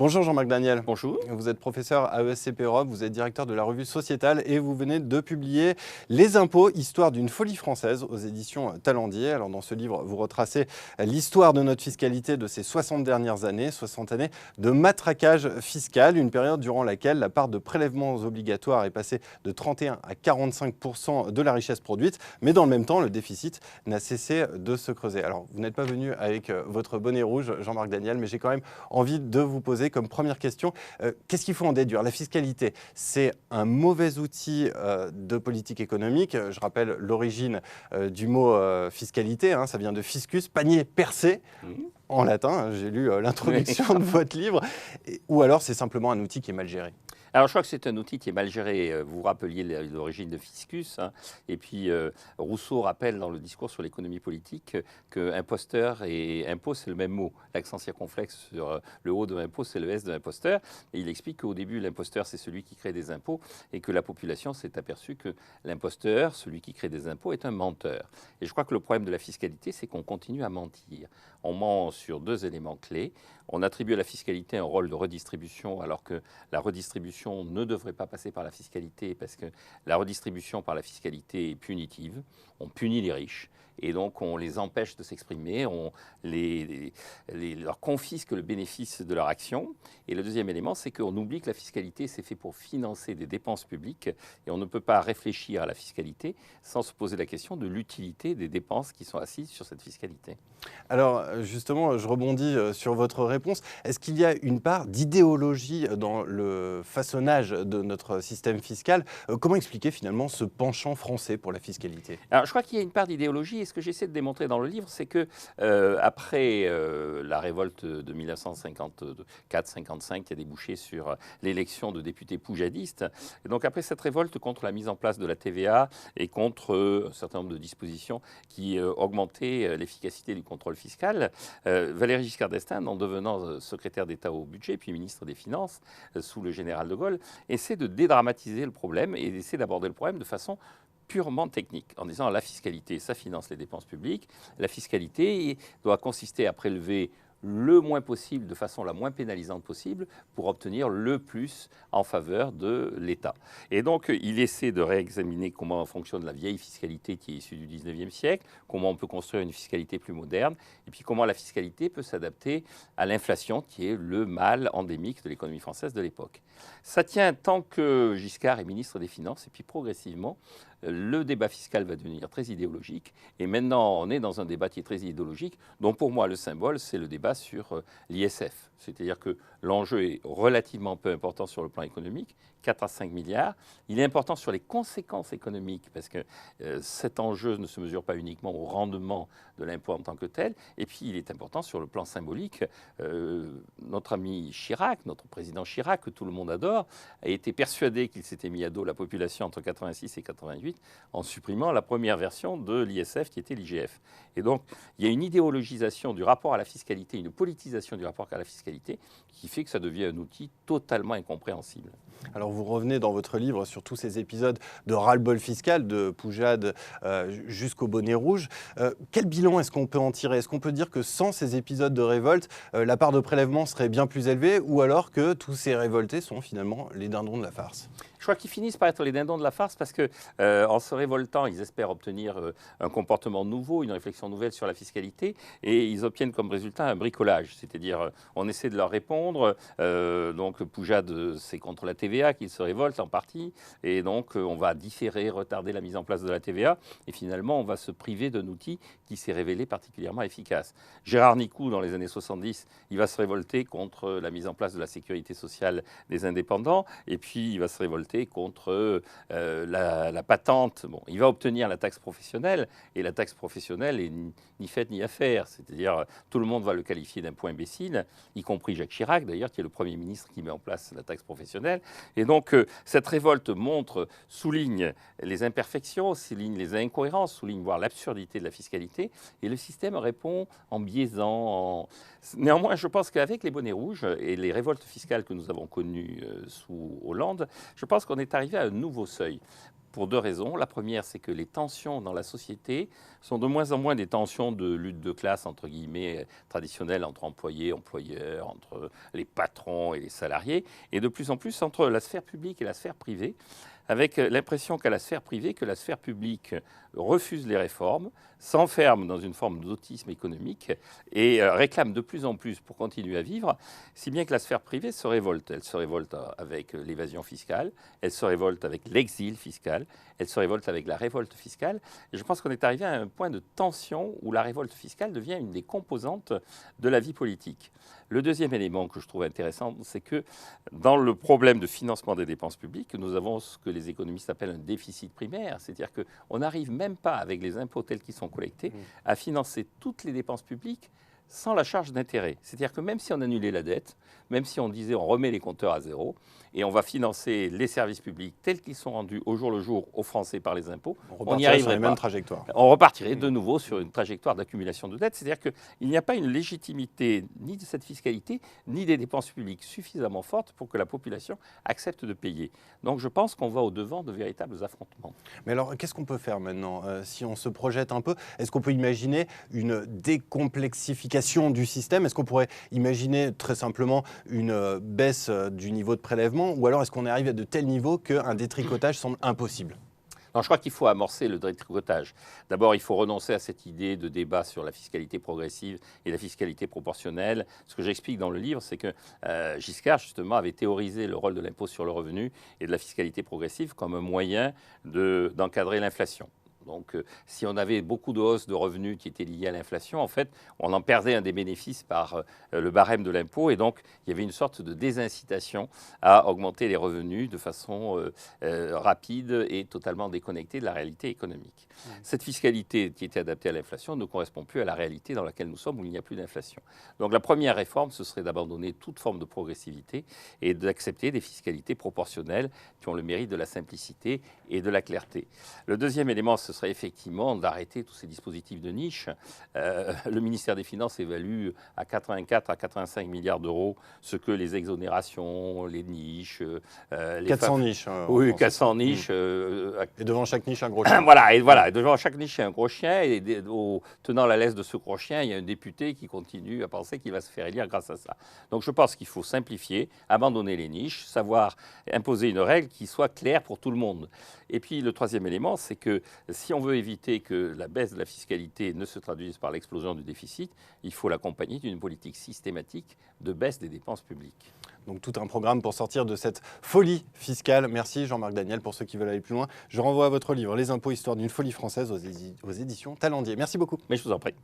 Bonjour Jean-Marc Daniel. Bonjour. Vous êtes professeur à ESCP Europe, vous êtes directeur de la revue Sociétale et vous venez de publier Les impôts, histoire d'une folie française aux éditions Talendier. Alors dans ce livre, vous retracez l'histoire de notre fiscalité de ces 60 dernières années, 60 années de matraquage fiscal, une période durant laquelle la part de prélèvements obligatoires est passée de 31 à 45% de la richesse produite, mais dans le même temps, le déficit n'a cessé de se creuser. Alors vous n'êtes pas venu avec votre bonnet rouge, Jean-Marc Daniel, mais j'ai quand même envie de vous poser comme première question, qu'est-ce qu'il faut en déduire? La fiscalité, c'est un mauvais outil de politique économique. Je rappelle l'origine du mot fiscalité, hein, ça vient de fiscus, panier percé. En latin, j'ai lu l'introduction de votre livre, ou alors c'est simplement un outil qui est mal géré? Alors, je crois que c'est un outil qui est mal géré. Vous rappeliez l'origine de fiscus. Hein, et puis, Rousseau rappelle dans le discours sur l'économie politique que imposteur et impôt, c'est le même mot. L'accent circonflexe sur le haut de impôt, c'est le S de imposteur. Et il explique qu'au début, l'imposteur, c'est celui qui crée des impôts et que la population s'est aperçue que l'imposteur, celui qui crée des impôts, est un menteur. Et je crois que le problème de la fiscalité, c'est qu'on continue à mentir. On ment sur deux éléments clés. On attribue à la fiscalité un rôle de redistribution alors que la redistribution ne devrait pas passer par la fiscalité parce que la redistribution par la fiscalité est punitive. On punit les riches et donc on les empêche de s'exprimer, on leur confisque le bénéfice de leur action. Et le deuxième élément, c'est qu'on oublie que la fiscalité, c'est fait pour financer des dépenses publiques et on ne peut pas réfléchir à la fiscalité sans se poser la question de l'utilité des dépenses qui sont assises sur cette fiscalité. Alors justement, je rebondis sur votre réponse. Est-ce qu'il y a une part d'idéologie dans le façonnage de notre système fiscal? Comment expliquer finalement ce penchant français pour la fiscalité? Alors, je crois qu'il y a une part d'idéologie, et ce que j'essaie de démontrer dans le livre, c'est que après la révolte de 1954-55 qui a débouché sur l'élection de députés poujadistes, et donc après cette révolte contre la mise en place de la TVA et contre un certain nombre de dispositions qui augmentaient l'efficacité du contrôle fiscal, Valéry Giscard d'Estaing, en devenant secrétaire d'État au budget, puis ministre des Finances sous le général de Gaulle, essaie de dédramatiser le problème et essaie d'aborder le problème de façon purement technique, en disant la fiscalité, ça finance les dépenses publiques. La fiscalité doit consister à prélever le moins possible, de façon la moins pénalisante possible, pour obtenir le plus en faveur de l'État. Et donc, il essaie de réexaminer comment fonctionne la vieille fiscalité qui est issue du 19e siècle, comment on peut construire une fiscalité plus moderne, et puis comment la fiscalité peut s'adapter à l'inflation, qui est le mal endémique de l'économie française de l'époque. Ça tient tant que Giscard est ministre des Finances, et puis progressivement, le débat fiscal va devenir très idéologique. Et maintenant, on est dans un débat qui est très idéologique, dont pour moi, le symbole, c'est le débat sur l'ISF. C'est-à-dire que l'enjeu est relativement peu important sur le plan économique, 4 à 5 milliards. Il est important sur les conséquences économiques, parce que cet enjeu ne se mesure pas uniquement au rendement de l'impôt en tant que tel. Et puis, il est important sur le plan symbolique. Notre ami Chirac, notre président Chirac, que tout le monde adore, a été persuadé qu'il s'était mis à dos la population entre 86 et 88 en supprimant la première version de l'ISF qui était l'IGF. Et donc, il y a une idéologisation du rapport à la fiscalité, une politisation du rapport à la fiscalité qui fait que ça devient un outil totalement incompréhensible. Alors vous revenez dans votre livre sur tous ces épisodes de ras-le-bol fiscal, de Poujade jusqu'au bonnet rouge. Quel bilan est-ce qu'on peut en tirer? Est-ce qu'on peut dire que sans ces épisodes de révolte, la part de prélèvement serait bien plus élevée, ou alors que tous ces révoltés sont finalement les dindons de la farce? Je crois qu'ils finissent par être les dindons de la farce parce que, en se révoltant, ils espèrent obtenir un comportement nouveau, une réflexion nouvelle sur la fiscalité, et ils obtiennent comme résultat un bricolage. C'est-à-dire, on essaie de leur répondre. Donc, Poujade, c'est contre la TVA qu'il se révolte en partie, et donc on va différer, retarder la mise en place de la TVA, et finalement, on va se priver d'un outil qui s'est révélé particulièrement efficace. Gérard Nicou, dans les années 70, il va se révolter contre la mise en place de la sécurité sociale des indépendants, et puis il va se révolter contre la patente. Bon, il va obtenir la taxe professionnelle, et la taxe professionnelle est ni faite ni à faire. C'est-à-dire, tout le monde va le qualifier d'un point imbécile, y compris Jacques Chirac, d'ailleurs, qui est le Premier ministre qui met en place la taxe professionnelle. Et donc, cette révolte souligne les imperfections, souligne les incohérences, souligne voire l'absurdité de la fiscalité, et le système répond en biaisant. Néanmoins, je pense qu'avec les bonnets rouges et les révoltes fiscales que nous avons connues sous Hollande, je pense qu'on est arrivé à un nouveau seuil. pour deux raisons. La première, c'est que les tensions dans la société sont de moins en moins des tensions de lutte de classe, entre guillemets, traditionnelles entre employés, employeurs, entre les patrons et les salariés, et de plus en plus entre la sphère publique et la sphère privée, avec l'impression qu'à la sphère privée, que la sphère publique refuse les réformes, s'enferme dans une forme d'autisme économique et réclame de plus en plus pour continuer à vivre, si bien que la sphère privée se révolte. Elle se révolte avec l'évasion fiscale, elle se révolte avec l'exil fiscal, elle se révolte avec la révolte fiscale. Et je pense qu'on est arrivé à un point de tension où la révolte fiscale devient une des composantes de la vie politique. Le deuxième élément que je trouve intéressant, c'est que dans le problème de financement des dépenses publiques, nous avons ce que les économistes appellent un déficit primaire, c'est-à-dire qu'on n'arrive même pas, avec les impôts tels qu'ils sont collectés, à financer toutes les dépenses publiques sans la charge d'intérêt. C'est-à-dire que même si on annulait la dette, même si on disait on remet les compteurs à zéro et on va financer les services publics tels qu'ils sont rendus au jour le jour aux Français par les impôts, on n'y arriverait pas. Trajectoire. On repartirait de nouveau sur une trajectoire d'accumulation de dettes. C'est-à-dire qu'il n'y a pas une légitimité ni de cette fiscalité, ni des dépenses publiques suffisamment fortes pour que la population accepte de payer. Donc je pense qu'on va au-devant de véritables affrontements. Mais alors, qu'est-ce qu'on peut faire maintenant si on se projette un peu? Est-ce qu'on peut imaginer une décomplexification du système? Est-ce qu'on pourrait imaginer très simplement une baisse du niveau de prélèvement? Ou alors est-ce qu'on arrive à de tels niveaux qu'un détricotage semble impossible? Non, je crois qu'il faut amorcer le détricotage. D'abord, il faut renoncer à cette idée de débat sur la fiscalité progressive et la fiscalité proportionnelle. Ce que j'explique dans le livre, c'est que Giscard, justement, avait théorisé le rôle de l'impôt sur le revenu et de la fiscalité progressive comme un moyen d'encadrer l'inflation. Donc, si on avait beaucoup de hausses de revenus qui étaient liées à l'inflation, en fait, on en perdait un des bénéfices par le barème de l'impôt. Et donc, il y avait une sorte de désincitation à augmenter les revenus de façon rapide et totalement déconnectée de la réalité économique. Cette fiscalité qui était adaptée à l'inflation ne correspond plus à la réalité dans laquelle nous sommes, où il n'y a plus d'inflation. Donc, la première réforme, ce serait d'abandonner toute forme de progressivité et d'accepter des fiscalités proportionnelles qui ont le mérite de la simplicité et de la clarté. Le deuxième élément, ce serait effectivement d'arrêter tous ces dispositifs de niche. Le ministère des Finances évalue à 84 à 85 milliards d'euros ce que les exonérations, les niches... les 400 niches. Oui, 400 niches. Et devant chaque niche, un gros chien. Voilà, devant chaque niche, il y a un gros chien. Et tenant la laisse de ce gros chien, il y a un député qui continue à penser qu'il va se faire élire grâce à ça. Donc je pense qu'il faut simplifier, abandonner les niches, savoir imposer une règle qui soit claire pour tout le monde. Et puis le troisième élément, c'est que si on veut éviter que la baisse de la fiscalité ne se traduise par l'explosion du déficit, il faut l'accompagner d'une politique systématique de baisse des dépenses publiques. Donc tout un programme pour sortir de cette folie fiscale. Merci Jean-Marc Daniel. Pour ceux qui veulent aller plus loin, je renvoie à votre livre « Les impôts, histoire d'une folie française » aux éditions Talendier. Merci beaucoup. Mais je vous en prie.